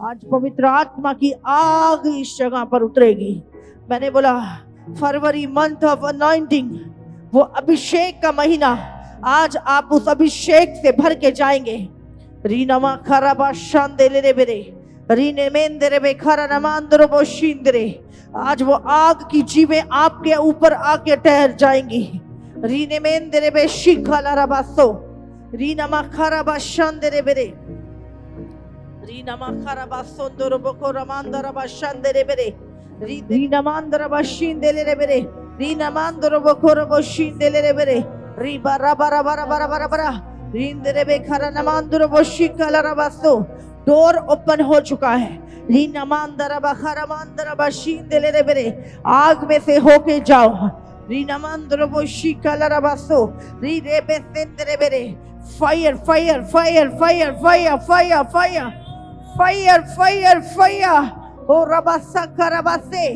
आज पवित्र आत्मा की आग इस जगह पर उतरेगी। मैंने बोला फरवरी मंथ ऑफ अनॉइंटिंग, वो अभिषेक का महीना, आज आप उस अभिषेक से भर के जाएंगे। रीनमा खराबा शांदेले रे बेरे, रीने मेंदरे बे खरा नमांदरो बो शिंदरे। आज वो आग की जीवें आपके ऊपर आके ठहर जाएंगी। रीने मेंदरे बे शिखाला रबासो, रीनमा खराबा शांदेरे बेरे, रीनमा खराबा सोंदरो बको रमांदरा बा शांदेरे बेरे, रीना मांदरा बा शिंदेले रे बेरे, रीना मांदरो बको रबो शिंदेले रे बेरे, रीबा रबा रबा रबा रबा रबा, रींदरे बे खरा नमांदरो बो शिखाला रबासो। डोर ओपन हो चुका है। रीना मांदरा बा खरा मांदरा बा शिंदेले रे बेरे, आग में से होके जाओ। रीना मांदरो बो शिखाला रबासो, री रे बे सेंदरे बेरे, fire fire fire fire fire fire fire fire fire fire, ओ रबासा करबासे,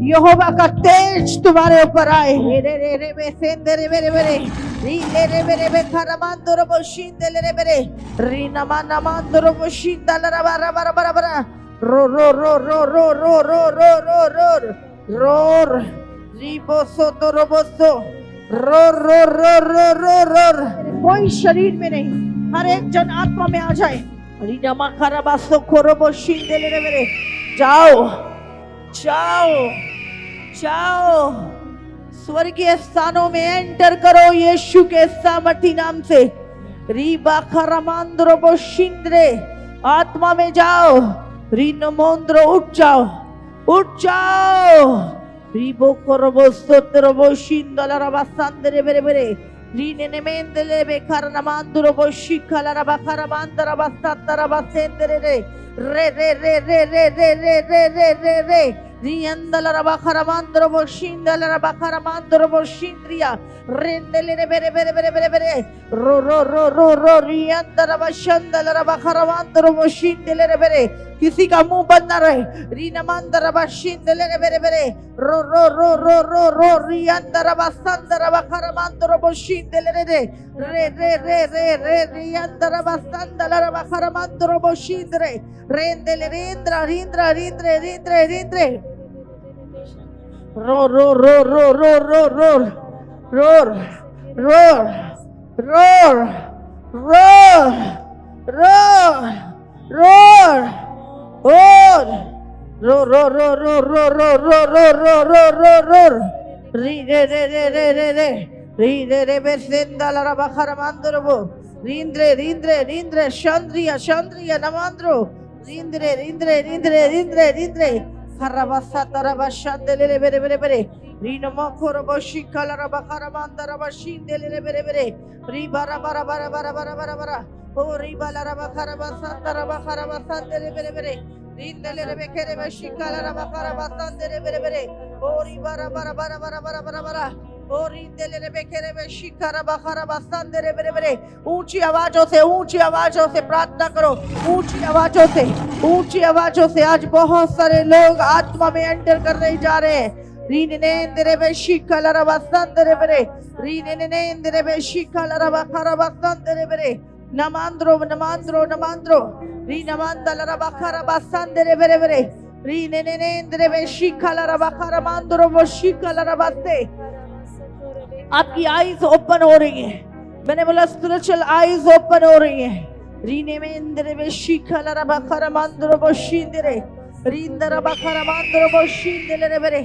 यहोवा का तेज तुम्हारे ऊपर आए। रे रे रे बे सेंदरे बेरे बेरे, री ले रे बेरे बे खरमांदरो बो शिंदेले रे बेरे, री नमा नमांदरो बो शिंदला रबा रबा रबा रबा, रो रो रो रो रो रो रो रो रो रो रो, री बोसो तो रोबोसो, रो रो रो रो रो रो। कोई शरीर में नहीं, हर एक जन आत्मा में आ जाए। रीनमा खराबासो खोरोबो शिंदेले रे बेरे, जाओ जाओ जाओ, स्वर्गीय स्थानों में एंटर करो यीशु के सामर्थी नाम से। रीबा खरामांद्रो बो शिंद्रे, आत्मा में जाओ। रीनमोंद्रो उठ जाओ, उठ जाओ। रीबो कोरोबो सोत्रोबो शिंदला रबा सांदरे बेरे बेरे, रीने मेंदले बे खरनामांद्रो बो शिखला रबा खरमांद्रा बा सत्तरा बा सेंदरे रे रे रे रे रे रे रे रे रे रे रे रे, रियंदला रबा खरमांद्रो बो शिंदला रबा खरमांद्रो बो शिंद्रिया, रेंदले रे बेरे बेरे बेरे बेरे बेरे, रो रो रो रो रो, रियंदला रबा शंदला रबा खरमांद्रो बो शिंदले रे बेरे। किसी का मुंह बंद ना रहे। रीनमांदरा बा शिंदले रे बेरे बेरे, रो रो रो रो रो रो, रियंदरा बा संदरा बा खरमांद्रो बो शिंदले रे रे रे रे रे रे रे, रियंदरा बा संदला रबा खरमांद्रो बो शिंदरे, रेंदले रेंद्रा रिंद्रा रिंद्रे रिंद्रे रिंद्रे, रो रो रो रो रो रो रो रो रो रो रो रो रो और रो रो रो रो रो रो रो रो रो रो रो रो, री रे रे रे रे रे रे, री रे रे बे सेंदला रबा खरमांद्रो बो, रिंद्रे रिंद्रे रिंद्रे चंद्रिया चंद्रिया नमांद्रो, रिंद्रे रिंद्रे रिंद्रे रिंद्रे रिंद्रे, खरबासा तरबा शांदले रे बेरे बेरे बेरे, रीनमा खोरबो शिखला रबा खरमांद्रा बा शिंदले रे बेरे बेरे, री बारा बारा बारा बारा बारा बारा बारा, ओ री बाला रबा खरबासा तरबा खरबासा दले बेरे बेरे, रिंदले रे बेकेरे बे शिखला रबा खरबासा दले बेरे बेरे, ओ री बारा बारा बारा बारा बारा बारा बारा, ओ रिंदले रे बेकेरे बे शिखला रबा खरबासा दले बेरे बेरे। ऊंची आवाजों से प्रार्थना करो, ऊंची आवाजों से। आज बहुत सारे लोग आत्मा में एंटर करने जा रहे हैं। रीनेंद्रे बे शिखला रबा संदरे बेरे, रीनेंद्रे बे शिखला रबा खरबासा दले बेरे, नमांद्रो नमांद्रो नमांद्रो, री नमांदला रबा खरबासा दले बेरे बेरे, रीनेंद्रे बे शिखला रबा खरमांद्रो बो शिखला रबा से। आपकी आईज ओपन हो रही है। मैंने बोला स्पिरिचुअल आईज ओपन हो रही है। रीने में इंद्रे में शिखला रबा खरमांद्रो बो शिंदरे, रींदरा बा खरमांद्रो बो शिंदले रे बेरे।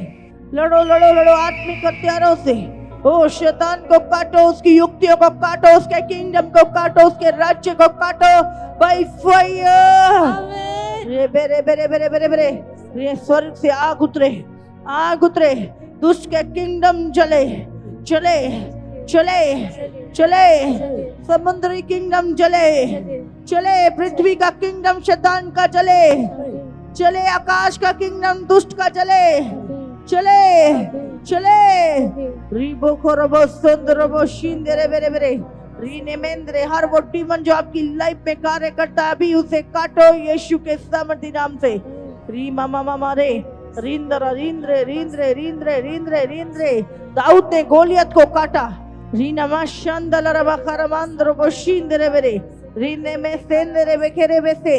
लड़ो लड़ो लड़ो आत्मिक हथियारों से। ओ शैतान को काटो, उसकी युक्तियों को काटो, उसके किंगडम को काटो, उसके राज्य को काटो बाय फायर। रे बेरे बेरे बेरे बेरे बेरे, ये स्वर्ग से आग उतरे, दुष्ट के किंगडम जले चले चले चले, समुद्री किंगडम जले चले, पृथ्वी का किंगडम शैतान का जले चले, आकाश का किंगडम दुष्ट का जले चले चले। रीबो खोरबो सुंदरबो शिंदरे बेरे बेरे, रीने मेंद्रे, हर वो डीमन जो आपकी लाइफ में कार्य करता है अभी उसे काटो यीशु के सामर्थी नाम से। री मामा मामा रे, रिंद्र रिंद्रे रिंद्रे रिंद्रे रिंद्रे रिंद्रे। दाऊद ने गोलियत को काटा। रीनमा शंदल रबा खरमांद्रो बो शिंदरे बेरे, रीने में सेंदरे बेकेरे बेसे,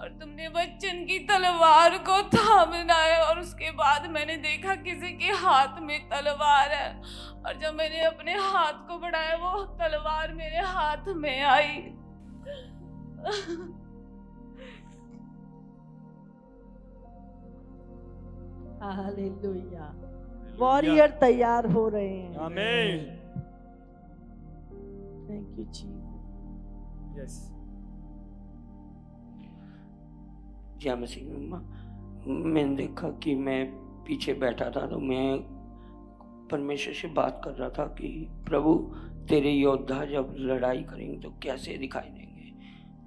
और तुमने वचन की तलवार को थामना है। और उसके बाद मैंने देखा किसी के हाथ में तलवार है, और जब मैंने अपने हाथ को बढ़ाया वो तलवार मेरे हाथ में आई। हालेलुया। वॉरियर तैयार हो रहे हैं। आमीन। Thank you Jesus. यस। जय मसीह। मैंने देखा कि मैं पीछे बैठा था तो मैं परमेश्वर से बात कर रहा था कि प्रभु तेरे योद्धा जब लड़ाई करेंगे तो कैसे दिखाई देंगे।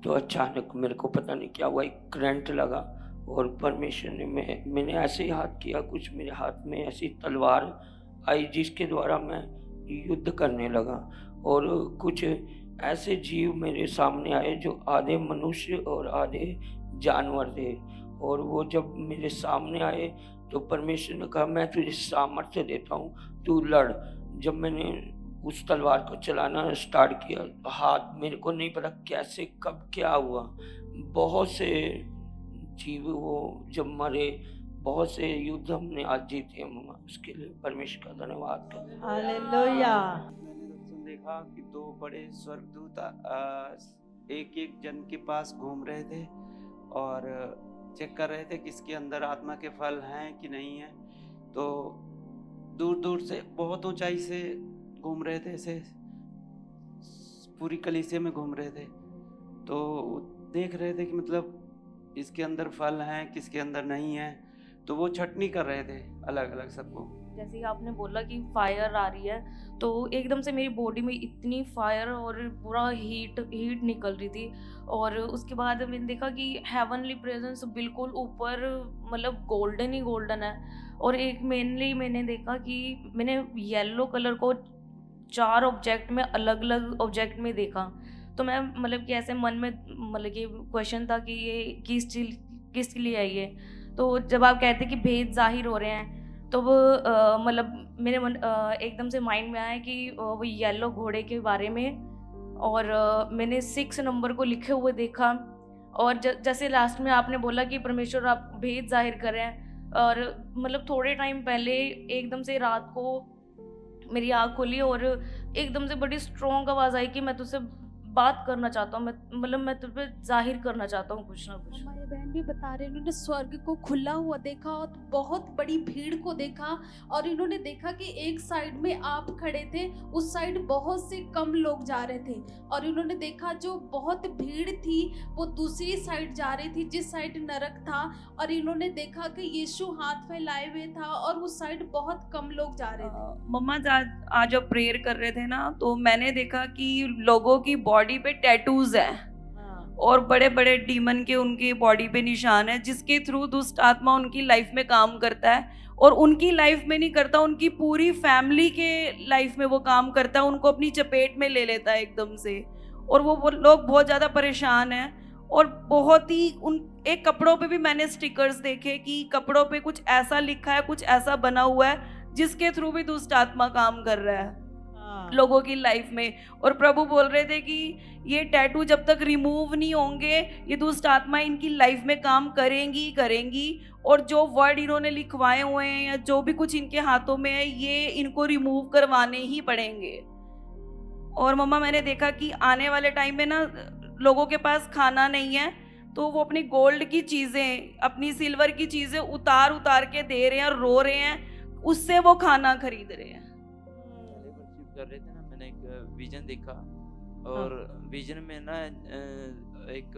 तो अचानक मेरे को पता नहीं क्या हुआ, एक करंट लगा और परमेश्वर ने मैंने ऐसे ही हाथ किया, कुछ मेरे हाथ में ऐसी तलवार आई जिसके द्वारा मैं युद्ध करने लगा। और कुछ ऐसे जीव मेरे सामने आए जो आधे मनुष्य और आधे जानवर थे। और वो जब मेरे सामने आए तो परमेश्वर ने कहा मैं तुझे सामर्थ्य देता हूँ, तू लड़। जब मैंने उस तलवार को चलाना स्टार्ट किया, हाथ मेरे को नहीं पता कैसे कब क्या हुआ, बहुत से जीव वो जब मरे, बहुत से युद्ध हमने आज जीते मम्मा, उसके लिए परमेश्वर का धन्यवाद करते हैं। हालेलुया। मैंने दर्शन देखा कि दो बड़े स्वर्गदूत एक एक जन के पास घूम रहे थे और चेक कर रहे थे कि इसके अंदर आत्मा के फल हैं कि नहीं है। तो दूर दूर से बहुत ऊंचाई से घूम रहे थे, ऐसे पूरी कलीसिया में घूम रहे थे। तो देख रहे थे कि मतलब इसके अंदर फल हैं किसके अंदर नहीं है। तो वो छटनी कर रहे थे अलग अलग सबको। जैसे कि आपने बोला कि फायर आ रही है, तो एकदम से मेरी बॉडी में इतनी फायर और पूरा हीट निकल रही थी। और उसके बाद मैंने देखा कि हेवनली प्रेजेंस बिल्कुल ऊपर, मतलब गोल्डन ही गोल्डन है। और एक मेनली मैंने देखा कि मैंने येलो कलर को 4 ऑब्जेक्ट में, अलग अलग ऑब्जेक्ट में देखा। तो मैं मतलब कि ऐसे मन में मतलब कि क्वेश्चन था कि ये किस लिए है ये। तो जब आप कहते कि भेद जाहिर हो रहे हैं, तो वो मतलब मेरे मन एकदम से माइंड में आया कि वो येलो घोड़े के बारे में। और मैंने 6 नंबर को लिखे हुए देखा। और जैसे लास्ट में आपने बोला कि परमेश्वर आप भेद जाहिर कर रहे हैं, और मतलब थोड़े टाइम पहले एकदम से रात को मेरी आँख खुली और एकदम से बड़ी स्ट्रॉन्ग आवाज़ आई कि मैं तुझसे बात करना चाहता हूँ, मैं तुझ पे जाहिर करना चाहता हूँ कुछ ना कुछ। हमारे बहन भी बता रहे, उन्होंने स्वर्ग को खुला हुआ देखा और बहुत बड़ी भीड़ को देखा। और इन्होंने देखा कि एक साइड में आप खड़े थे, उस साइड बहुत से कम लोग जा रहे थे। और इन्होंने देखा जो बहुत भीड़ थी वो दूसरी साइड जा रही थी, जिस साइड नरक था। और इन्होंने देखा कि यीशु हाथ फैलाए हुए था और उस साइड बहुत कम लोग जा रहे थे। मम्मा आज जब प्रेयर कर रहे थे ना, तो मैंने देखा कि लोगों की बॉडी पे टैटूज हैं और बड़े बड़े डीमन के उनकी बॉडी पे निशान है, जिसके थ्रू दुष्ट आत्मा उनकी लाइफ में काम करता है। और उनकी लाइफ में नहीं करता, उनकी पूरी फैमिली के लाइफ में वो काम करता है, उनको अपनी चपेट में ले लेता है एकदम से। और वो लोग बहुत ज़्यादा परेशान हैं। और बहुत ही एक कपड़ों पे भी मैंने स्टिकर्स देखे कि कपड़ों पे कुछ ऐसा लिखा है, कुछ ऐसा बना हुआ है जिसके थ्रू भी दुष्ट आत्मा काम कर रहा है लोगों की लाइफ में। और प्रभु बोल रहे थे कि ये टैटू जब तक रिमूव नहीं होंगे, ये दुष्ट आत्मा इनकी लाइफ में काम करेंगी। और जो वर्ड इन्होंने लिखवाए हुए हैं या जो भी कुछ इनके हाथों में है, ये इनको रिमूव करवाने ही पड़ेंगे। और मम्मा मैंने देखा कि आने वाले टाइम में ना लोगों के पास खाना नहीं है, तो वो अपनी गोल्ड की चीज़ें, अपनी सिल्वर की चीज़ें उतार के दे रहे हैं और रो रहे हैं, उससे वो खाना खरीद रहे हैं। कर रहे थे ना, मैंने एक विजन देखा। और विजन में ना एक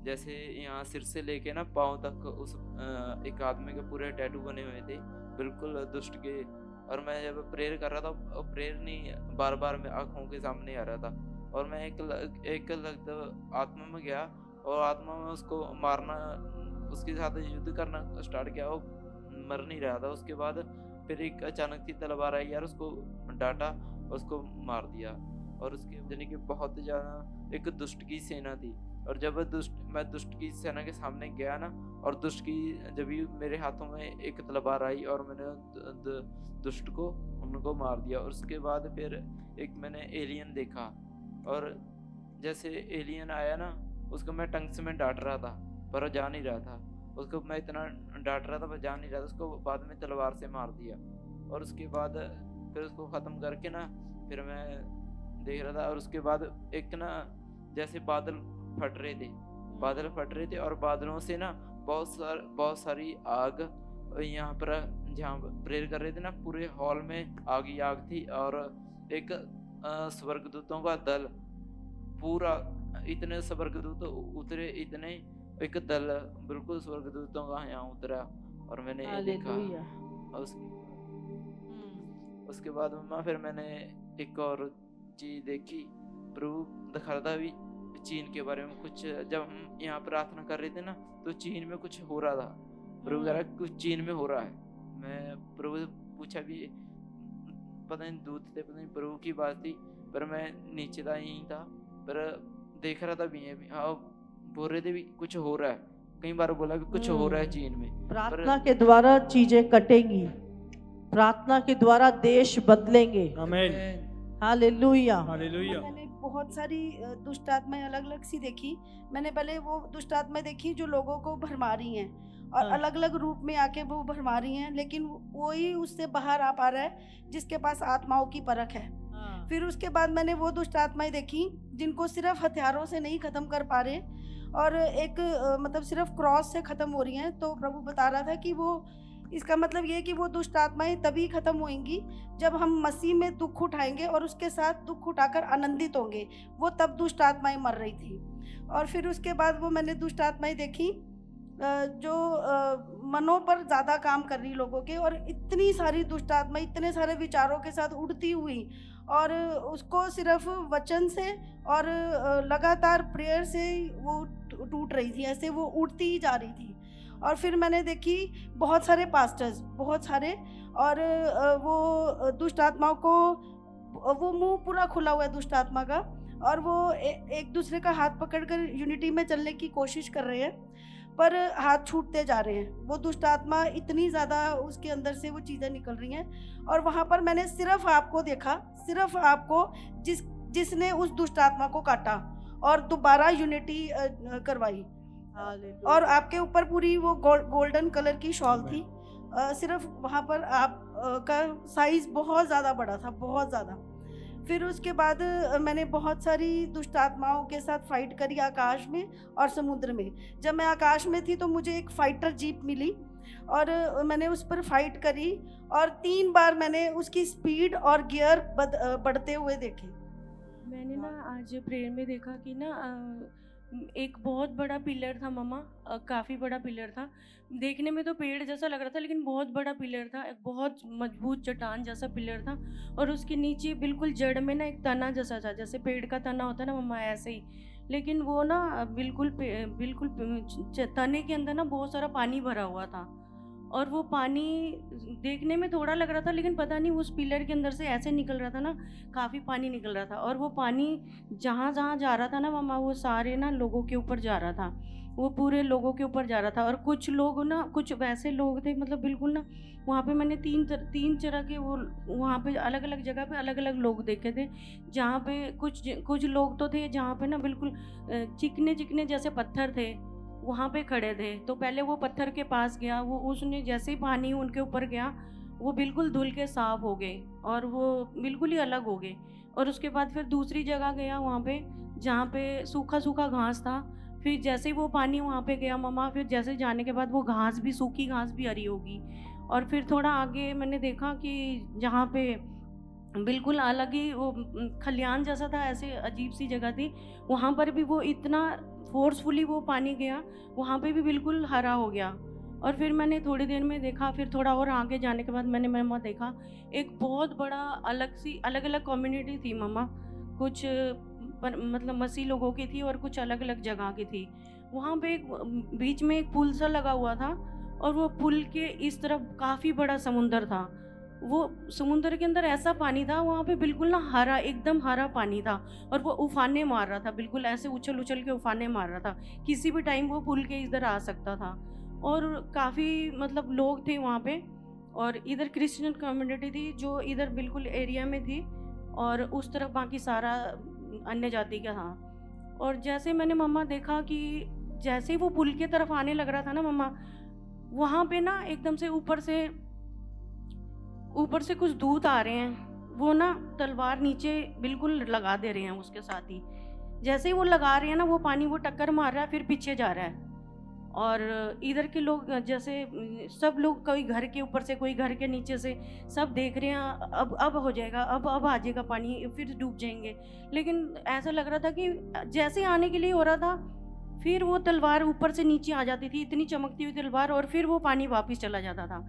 जैसे यहाँ सिर से लेके ना पाँव तक उस एक आदमी के पूरे टैटू बने हुए थे, बिल्कुल दुष्ट के। और मैं जब प्रेयर कर रहा था, प्रेयर नहीं, बार बार मैं आँखों के सामने आ रहा था। और मैं एक आत्मा में गया और आत्मा में उसको मारना, उसके साथ युद्ध करना स्टार्ट किया। वो मर नहीं रहा था। उसके बाद फिर एक अचानक सी तलवार आई यार, उसको डांटा, उसको मार दिया। और उसके यानी कि बहुत ज़्यादा एक दुष्ट की सेना थी। और जब मैं दुष्ट की सेना के सामने गया ना, और दुष्ट की जब भी मेरे हाथों में एक तलवार आई और मैंने दुष्ट को उनको मार दिया। और उसके बाद फिर एक मैंने एलियन देखा। और जैसे एलियन आया ना, उसको मैं टंग से मैं डांट रहा था, पर वो जा नहीं रहा था। उसको मैं इतना डांट रहा था, पर जा नहीं रहा था। उसको बाद में तलवार से मार दिया, और उसके बाद फिर उसको ख़त्म करके ना फिर मैं देख रहा था। और उसके बाद एक ना जैसे बादल फट रहे थे और बादलों से ना बहुत सारी आग, यहाँ पर जहाँ प्रेयर कर रहे थे ना, पूरे हॉल में आग ही आग थी। और एक स्वर्गदूतों का दल, पूरा इतने स्वर्गदूत उतरे, इतने एक दल बिल्कुल स्वर्गदूतों का यहाँ उतरा। और मैंने ये देखा। हालेलुया। और उसके बाद मम्मा फिर मैंने एक और चीज देखी। प्रभु दिखा रहा था भी चीन के बारे में कुछ। जब हम यहाँ प्रार्थना कर रहे थे ना, तो चीन में कुछ हो रहा था। प्रभु कह रहा है कुछ चीन में हो रहा है। मैं प्रभु से पूछा भी, पता नहीं दूत थे, पता नहीं प्रभु की बात थी, पर मैं नीचे था, यहीं था, पर देख रहा था भी। हाँ, बोल रहे थे भी कुछ हो रहा है। कई बार बोला भी कुछ हो रहा है चीन में। प्रार्थना के द्वारा चीजें कटेंगी, प्रार्थना के द्वारा देश बदलेंगे। आमीन। हालेलुया। हालेलुया। मैंने बहुत सारी दुष्ट आत्माएं अलग अलग सी देखी। मैंने पहले वो दुष्ट आत्माएं देखी जो लोगों को भरमा रही हैं, और हाँ। अलग अलग रूप में आके वो भरमा रही हैं, लेकिन वही उससे बाहर आ पा रहा है जिसके पास आत्माओं की परख है। फिर उसके बाद मैंने वो दुष्ट आत्माएं देखी जिनको सिर्फ हथियारों से नहीं खत्म कर पा रहे, और एक मतलब सिर्फ क्रॉस से खत्म हो रही हैं। तो प्रभु बता रहा था कि वो, इसका मतलब ये कि वो दुष्ट आत्माएं तभी खत्म होंगी जब हम मसीह में दुख उठाएंगे और उसके साथ दुख उठाकर आनंदित होंगे। वो तब दुष्ट आत्माएं मर रही थी। और फिर उसके बाद वो मैंने दुष्ट आत्माएं देखी जो मनों पर ज़्यादा काम कर रही लोगों के, और इतनी सारी दुष्ट आत्माएं इतने सारे विचारों के साथ उड़ती हुई, और उसको सिर्फ वचन से और लगातार प्रेयर से वो टूट रही थी, ऐसे वो उड़ती ही जा रही थी। और फिर मैंने देखी बहुत सारे पास्टर्स, बहुत सारे, और वो दुष्ट आत्माओं को, वो मुंह पूरा खुला हुआ है दुष्ट आत्मा का, और वो एक दूसरे का हाथ पकड़कर यूनिटी में चलने की कोशिश कर रहे हैं, पर हाथ छूटते जा रहे हैं। वो दुष्ट आत्मा इतनी ज़्यादा उसके अंदर से वो चीज़ें निकल रही हैं। और वहाँ पर मैंने सिर्फ आपको देखा, सिर्फ आपको, जिसने उस दुष्ट आत्मा को काटा और दोबारा यूनिटी करवाई। और आपके ऊपर पूरी वो गोल्डन कलर की शॉल थी। सिर्फ वहाँ पर आप का साइज बहुत ज़्यादा बड़ा था, बहुत ज़्यादा। फिर उसके बाद मैंने बहुत सारी दुष्ट आत्माओं के साथ फाइट करी आकाश में और समुद्र में। जब मैं आकाश में थी तो मुझे एक फाइटर जीप मिली, और मैंने उस पर फाइट करी, और 3 बार मैंने उसकी स्पीड और गियर बढ़ते हुए देखे। मैंने ना आज प्रेयर में देखा कि ना एक बहुत बड़ा पिलर था मम्मा, काफ़ी बड़ा पिलर था। देखने में तो पेड़ जैसा लग रहा था, लेकिन बहुत बड़ा पिलर था, एक बहुत मजबूत चट्टान जैसा पिलर था। और उसके नीचे बिल्कुल जड़ में ना एक तना जैसा था, जैसे पेड़ का तना होता है ना मम्मा, ऐसे ही। लेकिन वो ना बिल्कुल तने के अंदर ना बहुत सारा पानी भरा हुआ था, और वो पानी देखने में थोड़ा लग रहा था, लेकिन पता नहीं उस पिलर के अंदर से ऐसे निकल रहा था ना, काफ़ी पानी निकल रहा था। और वो पानी जहाँ जहाँ जा रहा था ना मम्मा, वो सारे ना लोगों के ऊपर जा रहा था, वो पूरे लोगों के ऊपर जा रहा था। और कुछ लोग ना, कुछ वैसे लोग थे, मतलब बिल्कुल ना, वहाँ पे मैंने तीन तरह के वो, वहाँ पे अलग अलग जगह पे अलग अलग लोग देखे थे। जहाँ पे कुछ लोग तो थे जहाँ पे ना बिल्कुल चिकने चिकने जैसे पत्थर थे, वहाँ पे खड़े थे। तो पहले वो पत्थर के पास गया, वो उसने जैसे ही पानी उनके ऊपर गया, वो बिल्कुल धुल के साफ हो गए और वो बिल्कुल ही अलग हो गए। और उसके बाद फिर दूसरी जगह गया, वहाँ पे जहाँ पे सूखा सूखा घास था। फिर जैसे ही वो पानी वहाँ पे गया मम्मा, फिर जैसे जाने के बाद वो घास भी, सूखी घास भी हरी होगी। और फिर थोड़ा आगे मैंने देखा कि जहाँ पे बिल्कुल अलग ही वो खलियान जैसा था, ऐसे अजीब सी जगह थी, वहाँ पर भी वो इतना फोर्सफुली वो पानी गया, वहाँ पे भी बिल्कुल हरा हो गया। और फिर मैंने थोड़ी देर में देखा, फिर थोड़ा और आगे जाने के बाद मैंने मम्मा देखा, एक बहुत बड़ा अलग अलग कम्युनिटी थी मम्मा, कुछ मतलब मसीह लोगों की थी और कुछ अलग अलग जगह की थी। वहाँ पे एक बीच में एक पुल सा लगा हुआ था, और वो पुल के इस तरफ काफ़ी बड़ा समुंदर था। वो समुंदर के अंदर ऐसा पानी था, वहाँ पे बिल्कुल ना हरा, एकदम हरा पानी था, और वो उफाने मार रहा था, बिल्कुल ऐसे उछल उछल के उफाने मार रहा था। किसी भी टाइम वो पुल के इधर आ सकता था। और काफ़ी मतलब लोग थे वहाँ पे, और इधर क्रिश्चियन कम्युनिटी थी जो इधर बिल्कुल एरिया में थी, और उस तरफ बाकी सारा अन्य जाति का था। और जैसे मैंने मम्मा देखा कि जैसे ही वो पुल की तरफ आने लग रहा था ना मम्मा, वहाँ पे ना एकदम से ऊपर से कुछ दूत आ रहे हैं। वो ना तलवार नीचे बिल्कुल लगा दे रहे हैं उसके साथ ही। जैसे ही वो लगा रहे हैं ना, वो पानी वो टक्कर मार रहा है, फिर पीछे जा रहा है। और इधर के लोग जैसे सब लोग, कोई घर के ऊपर से, कोई घर के नीचे से, सब देख रहे हैं अब हो जाएगा, अब आ जाएगा पानी, फिर डूब जाएंगे। लेकिन ऐसा लग रहा था कि जैसे आने के लिए हो रहा था, फिर वो तलवार ऊपर से नीचे आ जाती थी, इतनी चमकती हुई तलवार, और फिर वो पानी वापस चला जाता था।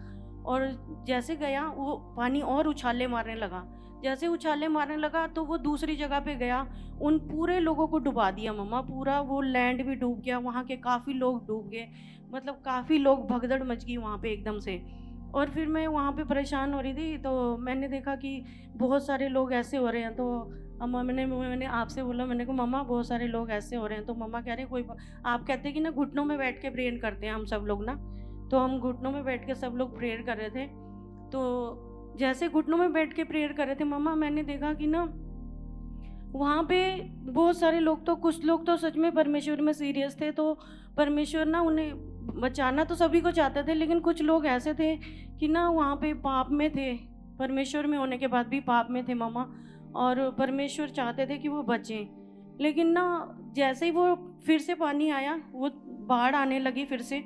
और जैसे गया वो पानी और उछाले मारने लगा। जैसे उछाले मारने लगा तो वो दूसरी जगह पे गया, उन पूरे लोगों को डुबा दिया मम्मा। पूरा वो लैंड भी डूब गया, वहाँ के काफ़ी लोग डूब गए, मतलब काफ़ी लोग, भगदड़ मच गई वहाँ पे एकदम से। और फिर मैं वहाँ पे परेशान हो रही थी, तो मैंने देखा कि बहुत सारे लोग ऐसे हो रहे हैं। तो अम्मा मैंने आपसे बोला, मैंने कहा मम्मा बहुत सारे लोग ऐसे हो रहे हैं। तो मम्मा कह रहे कोई आप कहते कि ना घुटनों में बैठ के प्रेयर करते हैं हम सब लोग ना, तो हम घुटनों में बैठ के सब लोग प्रेयर कर रहे थे। तो जैसे घुटनों में बैठ के प्रेयर कर रहे थे मम्मा, मैंने देखा कि ना वहाँ पे बहुत सारे लोग, तो कुछ लोग तो सच में परमेश्वर में सीरियस थे, तो परमेश्वर ना उन्हें बचाना तो सभी को चाहते थे, लेकिन कुछ लोग ऐसे थे कि ना वहाँ पे पाप में थे, परमेश्वर में होने के बाद भी पाप में थे मम्मा, और परमेश्वर चाहते थे कि वो बचें। लेकिन ना जैसे ही वो फिर से पानी आया, वो बाढ़ आने लगी फिर से,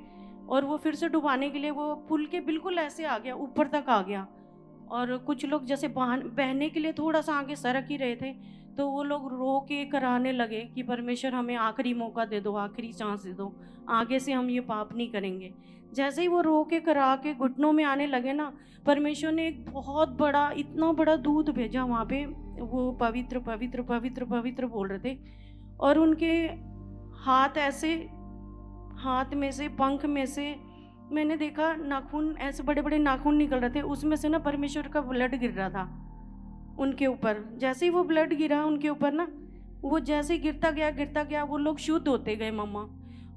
और वो फिर से डुबाने के लिए वो पुल के बिल्कुल ऐसे आ गया, ऊपर तक आ गया। और कुछ लोग जैसे बहने के लिए थोड़ा सा आगे सरक ही रहे थे, तो वो लोग रो के कराने लगे कि परमेश्वर हमें आखिरी मौका दे दो, आखिरी चांस दे दो, आगे से हम ये पाप नहीं करेंगे। जैसे ही वो रो के करा के घुटनों में आने लगे ना, परमेश्वर ने एक बहुत बड़ा, इतना बड़ा दूध भेजा वहाँ पे। वो पवित्र पवित्र पवित्र पवित्र बोल रहे थे, और उनके हाथ ऐसे, हाथ में से, पंख में से मैंने देखा नाखून, ऐसे बड़े बड़े नाखून निकल रहे थे, उसमें से ना परमेश्वर का ब्लड गिर रहा था उनके ऊपर। जैसे ही वो ब्लड गिरा उनके ऊपर ना, वो जैसे ही गिरता गया वो लोग शुद्ध होते गए मम्मा।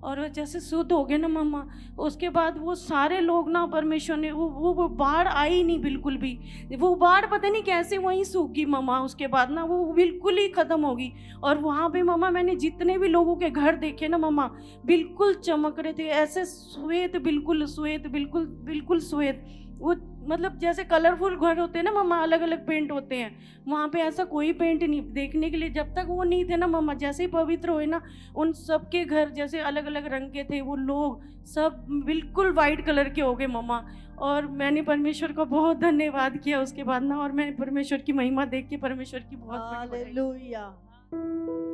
और जैसे शुद्ध हो गए ना मम्मा, उसके बाद वो सारे लोग ना, परमेश्वर ने वो बाढ़ आई नहीं बिल्कुल भी। वो बाढ़ पता नहीं कैसे वहीं सूख गई मम्मा, उसके बाद ना वो बिल्कुल ही ख़त्म हो गई। और वहाँ पे मम्मा मैंने जितने भी लोगों के घर देखे ना मम्मा, बिल्कुल चमक रहे थे, ऐसे श्वेत, बिल्कुल श्वेत, बिल्कुल श्वेत। वो मतलब जैसे कलरफुल घर होते हैं ना मम्मा, अलग अलग पेंट होते हैं, वहाँ पे ऐसा कोई पेंट नहीं देखने के लिए। जब तक वो नहीं थे ना मम्मा, जैसे ही पवित्र हुए ना, उन सब के घर जैसे अलग अलग रंग के थे, वो लोग सब बिल्कुल वाइट कलर के हो गए मम्मा। और मैंने परमेश्वर का बहुत धन्यवाद किया उसके बाद ना, और मैंने परमेश्वर की महिमा देख के परमेश्वर की बहुत बड़ी बड़ाई की। हालेलुया।